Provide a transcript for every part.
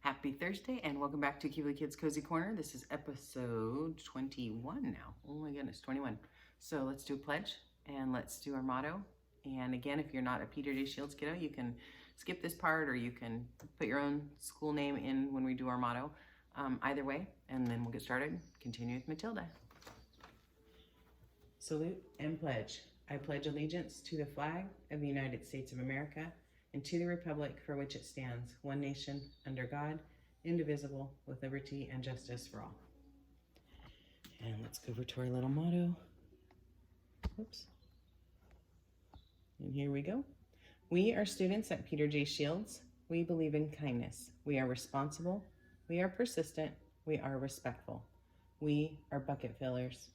Happy Thursday and welcome back to Keebly Kids Cozy Corner. This is episode 21 now. Oh my goodness, 21. So let's do a pledge and let's do our motto. And again, if you're not a Peter J. Shields kiddo, you can skip this part or you can put your own school name in when we do our motto. Either way, and then we'll get started. Continue with Matilda. Salute and pledge. I pledge allegiance to the flag of the United States of America and to the republic for which it stands, one nation, under God, indivisible, with liberty and justice for all. And let's go over to our little motto. Oops. And here we go. We are students at Peter J. Shields. We believe in kindness. We are responsible. We are persistent. We are respectful. We are bucket fillers.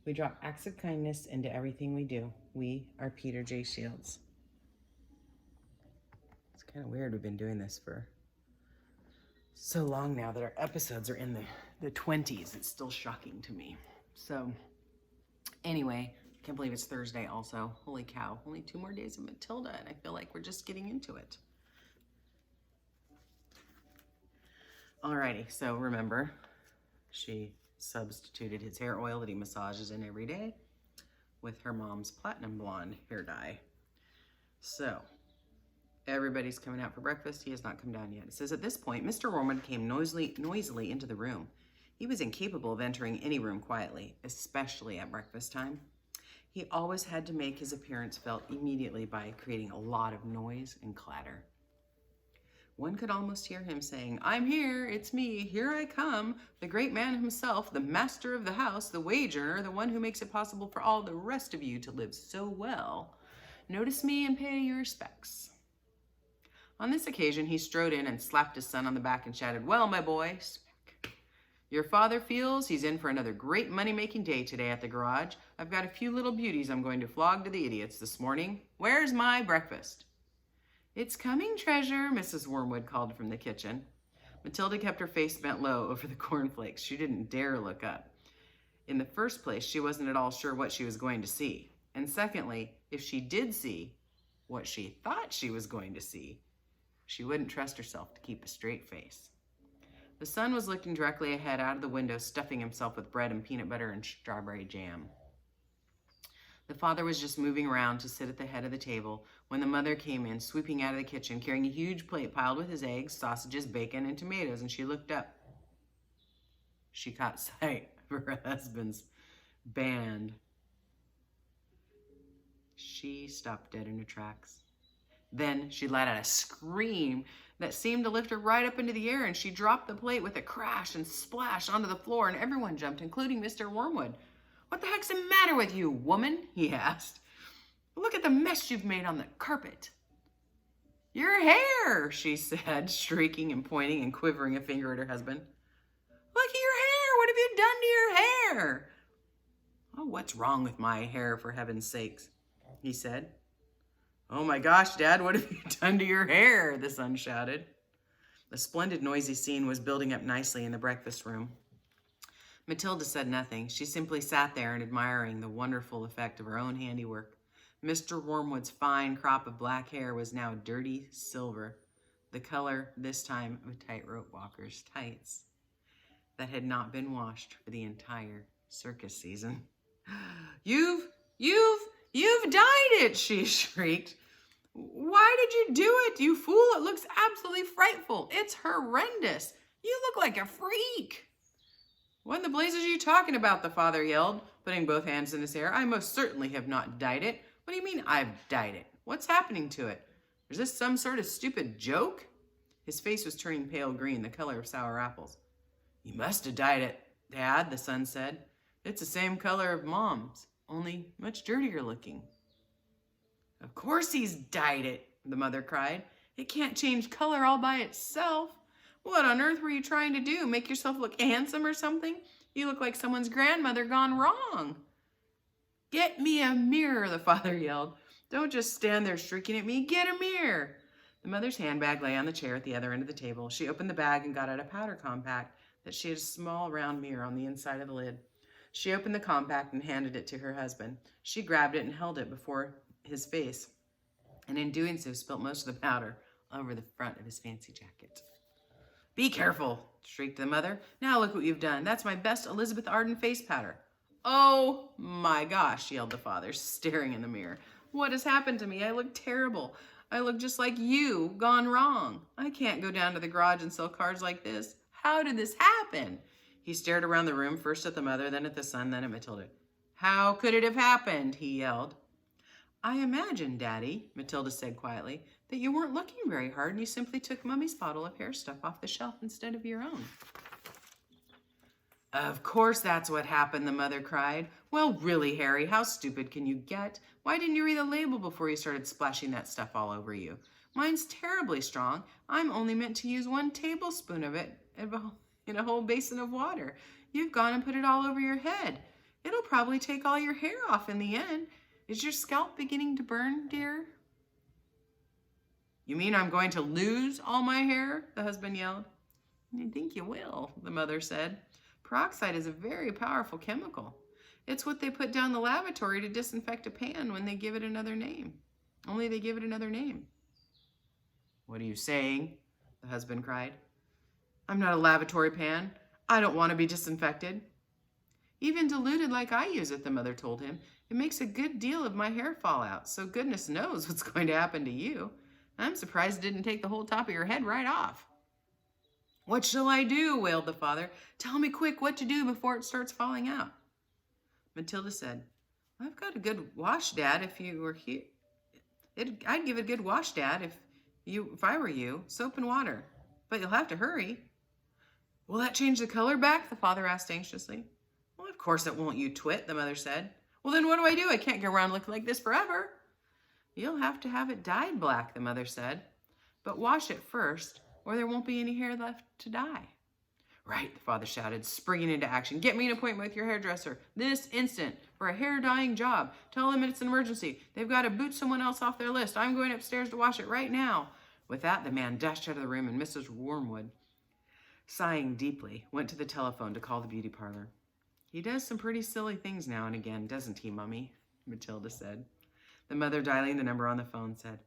We drop acts of kindness into everything we do. We are Peter J. Shields. It's kind of weird we've been doing this for so long now that our episodes are in the 20s. It's still shocking to me. So anyway, I can't believe it's Thursday also. Holy cow, only 2 more days of Matilda and I feel like we're just getting into it. Alrighty, so remember, she substituted his hair oil that he massages in every day with her mom's platinum blonde hair dye. So everybody's coming out for breakfast. He has not come down yet. It says, at this point, Mr. Wormwood came noisily into the room. He was incapable of entering any room quietly, especially at breakfast time. He always had to make his appearance felt immediately by creating a lot of noise and clatter. One could almost hear him saying, I'm here, it's me, here I come, the great man himself, the master of the house, the wage earner, the one who makes it possible for all the rest of you to live so well. Notice me and pay your respects. On this occasion, he strode in and slapped his son on the back and shouted, well, my boy, your father feels he's in for another great money-making day today at the garage. I've got a few little beauties I'm going to flog to the idiots this morning. Where's my breakfast? It's coming, treasure, Mrs. Wormwood called from the kitchen. Matilda kept her face bent low over the cornflakes. She didn't dare look up. In the first place, she wasn't at all sure what she was going to see. And secondly, if she did see what she thought she was going to see, she wouldn't trust herself to keep a straight face. The son was looking directly ahead out of the window, stuffing himself with bread and peanut butter and strawberry jam. The father was just moving around to sit at the head of the table when the mother came in, sweeping out of the kitchen, carrying a huge plate piled with his eggs, sausages, bacon, and tomatoes, and she looked up. She caught sight of her husband's band. She stopped dead in her tracks. Then she let out a scream that seemed to lift her right up into the air, and she dropped the plate with a crash and splash onto the floor, and everyone jumped, including Mr. Wormwood. What the heck's the matter with you, woman? He asked. Look at the mess you've made on the carpet. Your hair, she said, shrieking and pointing and quivering a finger at her husband. Look at your hair. What have you done to your hair? Oh, what's wrong with my hair, for heaven's sakes? He said. Oh my gosh, Dad, what have you done to your hair? The son shouted. The splendid noisy scene was building up nicely in the breakfast room. Matilda said nothing. She simply sat there and admiring the wonderful effect of her own handiwork. Mr. Wormwood's fine crop of black hair was now dirty silver, the color, this time, of a tightrope walker's tights that had not been washed for the entire circus season. You've dyed it, she shrieked. Why did you do it, you fool? It looks absolutely frightful. It's horrendous. You look like a freak. What in the blazes are you talking about? The father yelled, putting both hands in his hair. I most certainly have not dyed it. What do you mean I've dyed it? What's happening to it? Is this some sort of stupid joke? His face was turning pale green, the color of sour apples. You must have dyed it, Dad, the son said. It's the same color of Mom's, only much dirtier looking. Of course he's dyed it, the mother cried. It can't change color all by itself. What on earth were you trying to do? Make yourself look handsome or something? You look like someone's grandmother gone wrong. Get me a mirror, the father yelled. Don't just stand there shrieking at me. Get a mirror. The mother's handbag lay on the chair at the other end of the table. She opened the bag and got out a powder compact that she had a small round mirror on the inside of the lid. She opened the compact and handed it to her husband. She grabbed it and held it before his face, and in doing so spilt most of the powder over the front of his fancy jacket. Be careful, shrieked the mother. Now look what you've done. That's my best Elizabeth Arden face powder. Oh my gosh, yelled the father, staring in the mirror. What has happened to me? I look terrible. I look just like you, gone wrong. I can't go down to the garage and sell cards like this. How did this happen? He stared around the room, first at the mother, then at the son, then at Matilda. How could it have happened? He yelled. I imagine, Daddy, Matilda said quietly, that you weren't looking very hard and you simply took Mummy's bottle of hair stuff off the shelf instead of your own. Of course that's what happened, the mother cried. Well, really, Harry, how stupid can you get? Why didn't you read the label before you started splashing that stuff all over you? Mine's terribly strong. I'm only meant to use 1 tablespoon of it in a whole basin of water. You've gone and put it all over your head. It'll probably take all your hair off in the end. Is your scalp beginning to burn, dear? You mean I'm going to lose all my hair? The husband yelled. I think you will, the mother said. Peroxide is a very powerful chemical. It's what they put down the lavatory to disinfect a pan when they give it another name. Only they give it another name. What are you saying? The husband cried. I'm not a lavatory pan. I don't want to be disinfected. Even diluted like I use it, the mother told him. It makes a good deal of my hair fall out, so goodness knows what's going to happen to you. I'm surprised it didn't take the whole top of your head right off. What shall I do? Wailed the father. Tell me quick what to do before it starts falling out. Matilda said, I've got a good wash, Dad, if you were here. I'd give it a good wash, Dad, if I were you. Soap and water. But you'll have to hurry. Will that change the color back? The father asked anxiously. Well, of course it won't, you twit, the mother said. Well, then what do? I can't go around looking like this forever. You'll have to have it dyed black, the mother said. But wash it first, or there won't be any hair left to dye. Right, the father shouted, springing into action. Get me an appointment with your hairdresser this instant for a hair dyeing job. Tell them it's an emergency. They've got to boot someone else off their list. I'm going upstairs to wash it right now. With that, the man dashed out of the room, and Mrs. Wormwood, sighing deeply, went to the telephone to call the beauty parlor. He does some pretty silly things now and again, doesn't he, Mummy? Matilda said. The mother, dialing the number on the phone, said,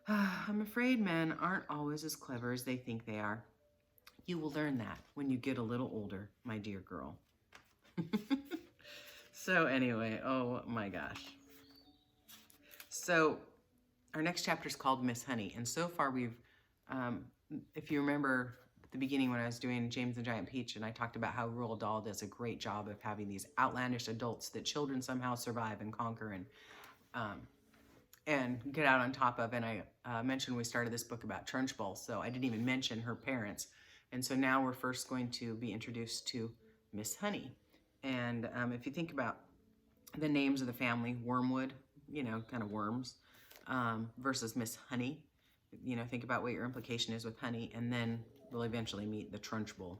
I'm afraid men aren't always as clever as they think they are. You will learn that when you get a little older, my dear girl. So anyway, oh my gosh. So our next chapter is called Miss Honey. And so far we've, if you remember at the beginning when I was doing James and Giant Peach and I talked about how Roald Dahl does a great job of having these outlandish adults that children somehow survive and conquer and get out on top of. And I mentioned we started this book about Trunchbull, so I didn't even mention her parents. And so now we're first going to be introduced to Miss Honey. And if you think about the names of the family, Wormwood, you know, kind of worms, versus Miss Honey, you know, think about what your implication is with honey, and then we'll eventually meet the Trunchbull.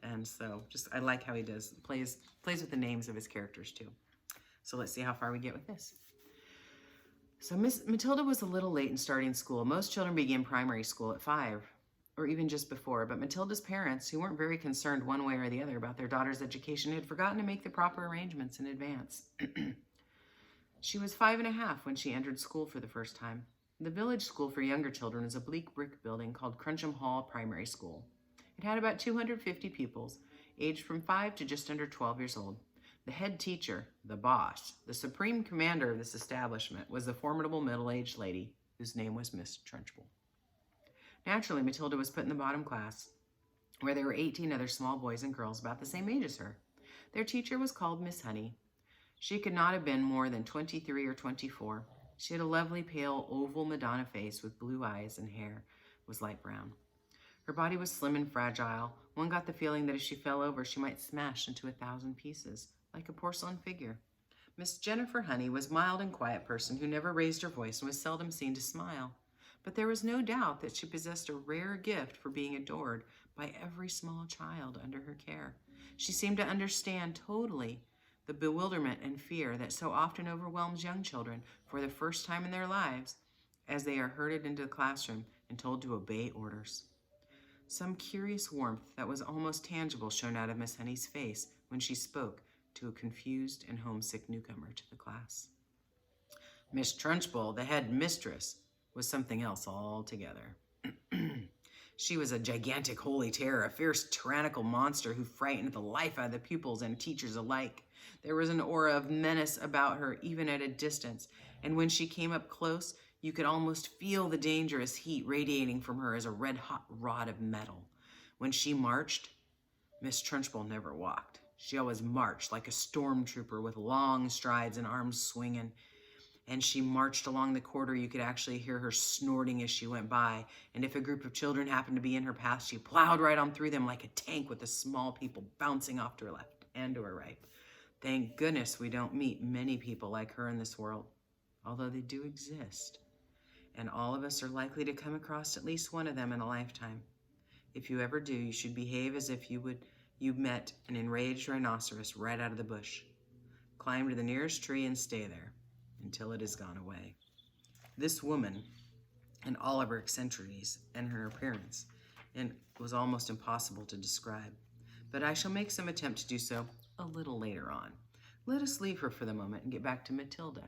And so just, I like how he plays with the names of his characters too. So let's see how far we get with this. So Miss Matilda was a little late in starting school. Most children begin primary school at 5. Or even just before, but Matilda's parents, who weren't very concerned one way or the other about their daughter's education, had forgotten to make the proper arrangements in advance. She was 5.5 when she entered school for the first time. The village school for younger children is a bleak brick building called Cruncham Hall Primary School. It had about 250 pupils, aged from 5 to just under 12 years old. The head teacher, the boss, the supreme commander of this establishment, was the formidable middle-aged lady whose name was Miss Trunchbull. Naturally, Matilda was put in the bottom class, where there were 18 other small boys and girls about the same age as her. Their teacher was called Miss Honey. She could not have been more than 23 or 24. She had a lovely, pale, oval Madonna face with blue eyes, and hair was light brown. Her body was slim and fragile. One got the feeling that if she fell over, she might smash into 1,000 pieces, like a porcelain figure. Miss Jennifer Honey was a mild and quiet person who never raised her voice and was seldom seen to smile. But there was no doubt that she possessed a rare gift for being adored by every small child under her care. She seemed to understand totally the bewilderment and fear that so often overwhelms young children for the first time in their lives as they are herded into the classroom and told to obey orders. Some curious warmth that was almost tangible shone out of Miss Honey's face when she spoke to a confused and homesick newcomer to the class. Miss Trunchbull, the head mistress, was something else altogether. She was a gigantic holy terror, a fierce tyrannical monster who frightened the life out of the pupils and teachers alike. There was an aura of menace about her, even at a distance, and when she came up close, you could almost feel the dangerous heat radiating from her as a red-hot rod of metal. When she marched, Miss Trunchbull never walked. She always marched like a stormtrooper with long strides and arms swinging. And she marched along the corridor. You could actually hear her snorting as she went by. And if a group of children happened to be in her path, she plowed right on through them like a tank with the small people bouncing off to her left and to her right. Thank goodness we don't meet many people like her in this world, although they do exist. And all of us are likely to come across at least one of them in a lifetime. If you ever do, you should behave as if you met an enraged rhinoceros right out of the bush. Climb to the nearest tree and stay there until it has gone away. This woman, and all of her eccentricities and her appearance, and was almost impossible to describe. But I shall make some attempt to do so a little later on. Let us leave her for the moment and get back to Matilda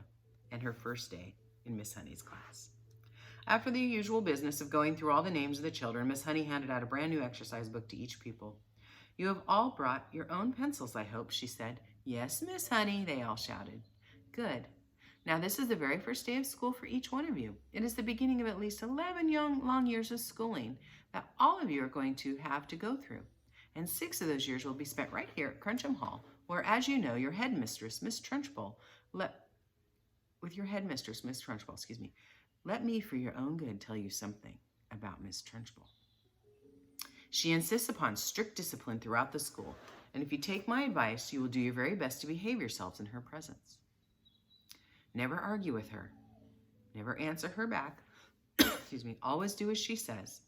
and her first day in Miss Honey's class. After the usual business of going through all the names of the children, Miss Honey handed out a brand new exercise book to each pupil. You have all brought your own pencils, I hope, she said. Yes, Miss Honey, they all shouted. Good. Now this is the very first day of school for each one of you. It is the beginning of at least 11 long years of schooling that all of you are going to have to go through. And 6 of those years will be spent right here at Cruncham Hall, where, as you know, your headmistress, Miss Trunchbull, let me, for your own good, tell you something about Miss Trunchbull. She insists upon strict discipline throughout the school, and if you take my advice, you will do your very best to behave yourselves in her presence. Never argue with her. Never answer her back. Always do as she says.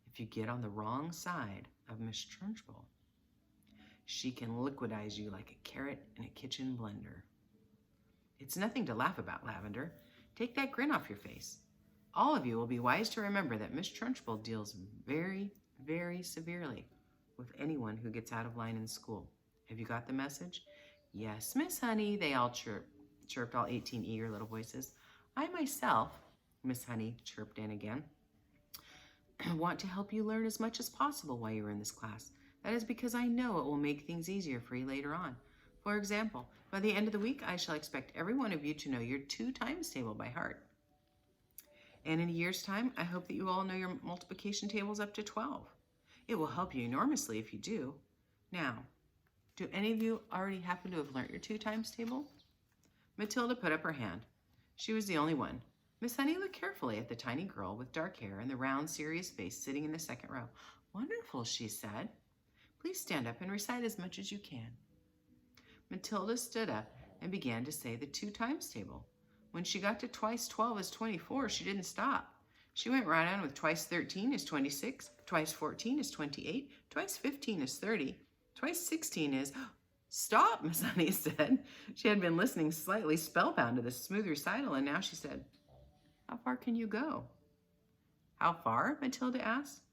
If you get on the wrong side of Miss Trunchbull, she can liquidize you like a carrot in a kitchen blender. It's nothing to laugh about, Lavender. Take that grin off your face. All of you will be wise to remember that Miss Trunchbull deals very, very severely with anyone who gets out of line in school. Have you got the message? Yes, Miss Honey, they all chirped all 18 eager little voices. I myself, Miss Honey chirped in again, want to help you learn as much as possible while you're in this class. That is because I know it will make things easier for you later on. For example, by the end of the week, I shall expect every one of you to know your 2 times table by heart. And in a year's time, I hope that you all know your multiplication tables up to 12. It will help you enormously if you do. Now, do any of you already happen to have learnt your 2 times table? Matilda put up her hand. She was the only one. Miss Honey looked carefully at the tiny girl with dark hair and the round, serious face sitting in the second row. Wonderful, she said. Please stand up and recite as much as you can. Matilda stood up and began to say the 2 times table. When she got to twice 12 is 24, she didn't stop. She went right on with twice 13 is 26, twice 14 is 28, twice 15 is 30, twice 16 is... Stop, Miss Honey said. She had been listening slightly spellbound to this smooth recital, and now she said, How far can you go? How far? Matilda asked.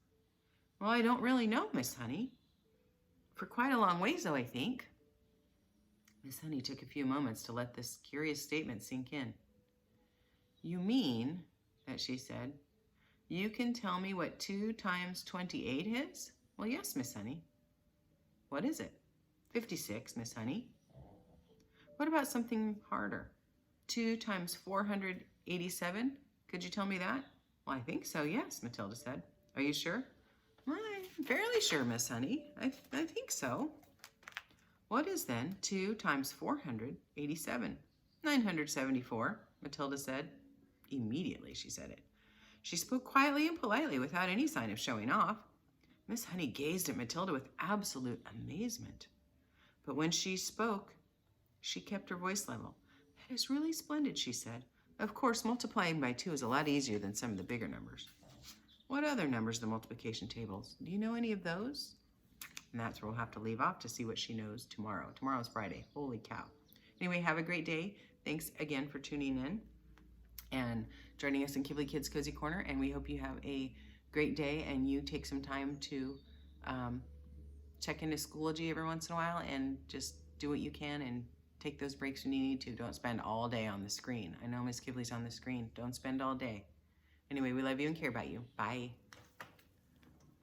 Well, I don't really know, Miss Honey. For quite a long ways, though, I think. Miss Honey took a few moments to let this curious statement sink in. You mean, that she said, you can tell me what 2 times 28 is? Well, yes, Miss Honey. What is it? 56, Miss Honey. What about something harder? 2 times 487? Could you tell me that? Well, I think so, yes, Matilda said. Are you sure? Well, I'm fairly sure, Miss Honey. I think so. What is then 2 times 487? 974, Matilda said. Immediately she said it. She spoke quietly and politely without any sign of showing off. Miss Honey gazed at Matilda with absolute amazement. But when she spoke, she kept her voice level. That is really splendid, she said. Of course, multiplying by 2 is a lot easier than some of the bigger numbers. What other numbers are the multiplication tables? Do you know any of those? And that's where we'll have to leave off to see what she knows tomorrow. Tomorrow's Friday. Holy cow. Anyway, have a great day. Thanks again for tuning in and joining us in Kibbley Kids Cozy Corner. And we hope you have a great day and you take some time to check into Schoology every once in a while and just do what you can and take those breaks when you need to. Don't spend all day on the screen. I know Miss Kibbley's on the screen. Don't spend all day. Anyway, we love you and care about you. Bye.